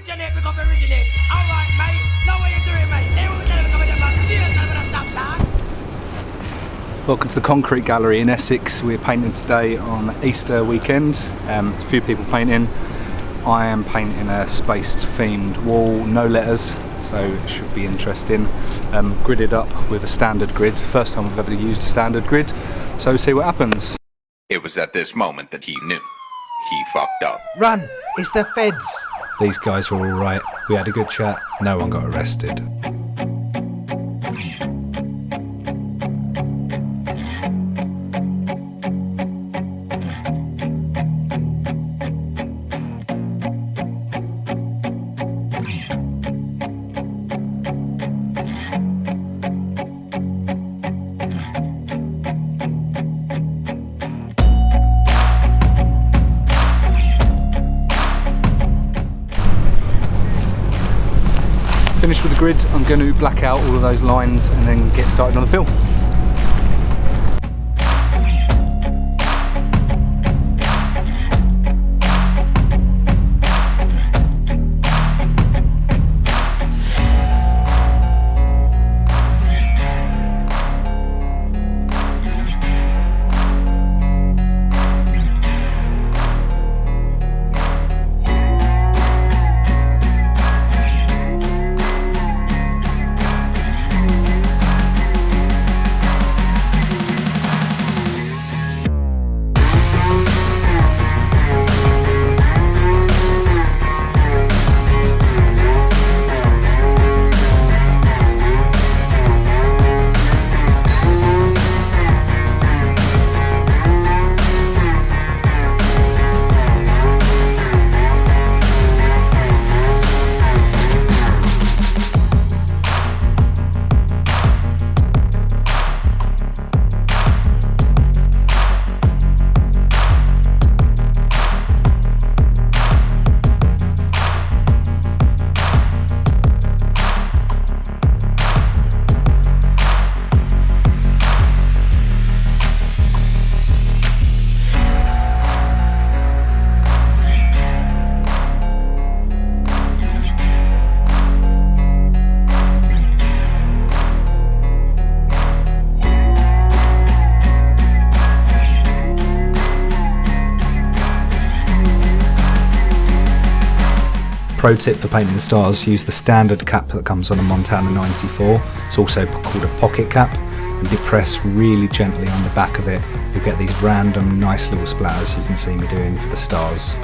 originate, we come originate. Alright, mate. Now what you doing, mate? Hey, what we tell you, come with the stop sign. Welcome to the Concrete Gallery in Essex. We're painting today on Easter weekend. A few people painting. I am painting a spaced themed wall, no letters, so it should be interesting. Gridded up with a standard grid. First time I've ever used a standard grid, so see what happens. It was at this moment that he knew. He fucked up. Run! It's the feds! These guys were alright. We had a good chat. No one got arrested. Finished with the grid, I'm going to black out all of those lines and then get started on the fill. Pro tip for painting stars, use the standard cap that comes on a Montana 94. It's also called a pocket cap, and you press really gently on the back of it. You'll get these random nice little splatters you can see me doing for the stars.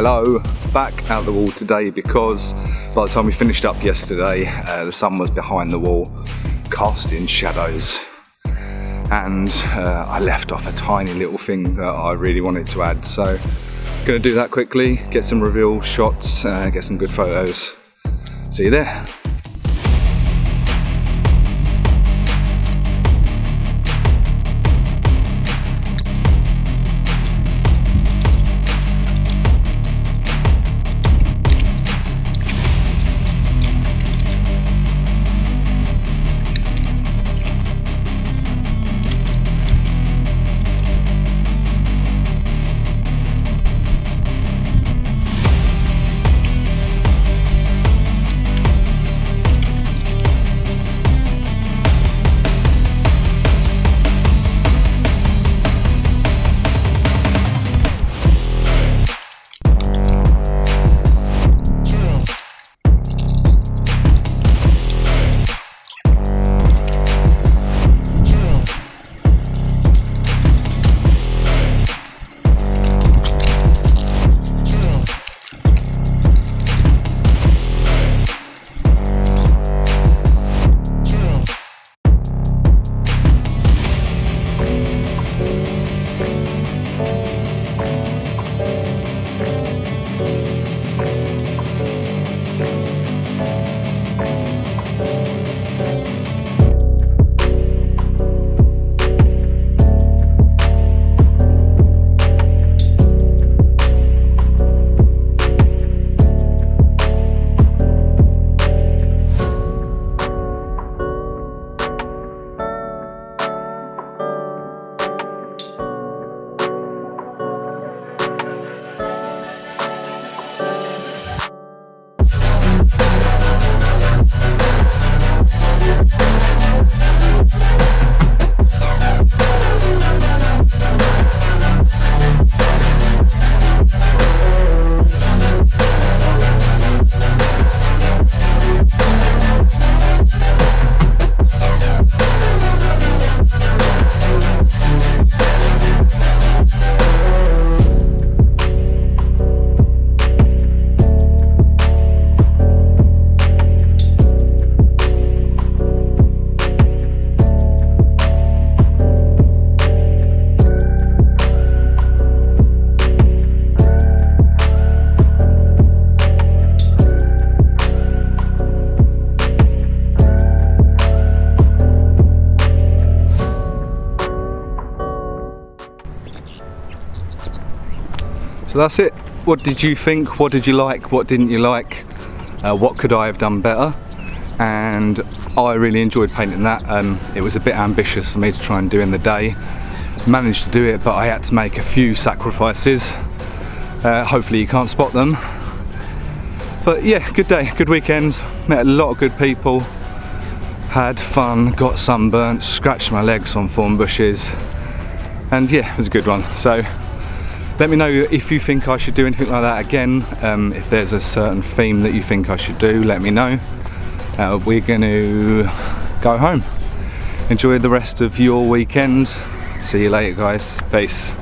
Hello, back out the wall today because by the time we finished up yesterday, the sun was behind the wall, casting shadows. And I left off a tiny little thing that I really wanted to add. So going to do that quickly, get some reveal shots, get some good photos. See you there. So that's it. What did you think? What did you like? What didn't you like? What could I have done better? And I really enjoyed painting that. It was a bit ambitious for me to try and do in the day. Managed to do it, but I had to make a few sacrifices. Hopefully you can't spot them. But yeah, good day, good weekend. Met a lot of good people. Had fun, got sunburnt, scratched my legs on thorn bushes. And yeah, it was a good one. So let me know if you think I should do anything like that again. If there's a certain theme that you think I should do, let me know. We're going to go home. Enjoy the rest of your weekend. See you later, guys. Peace.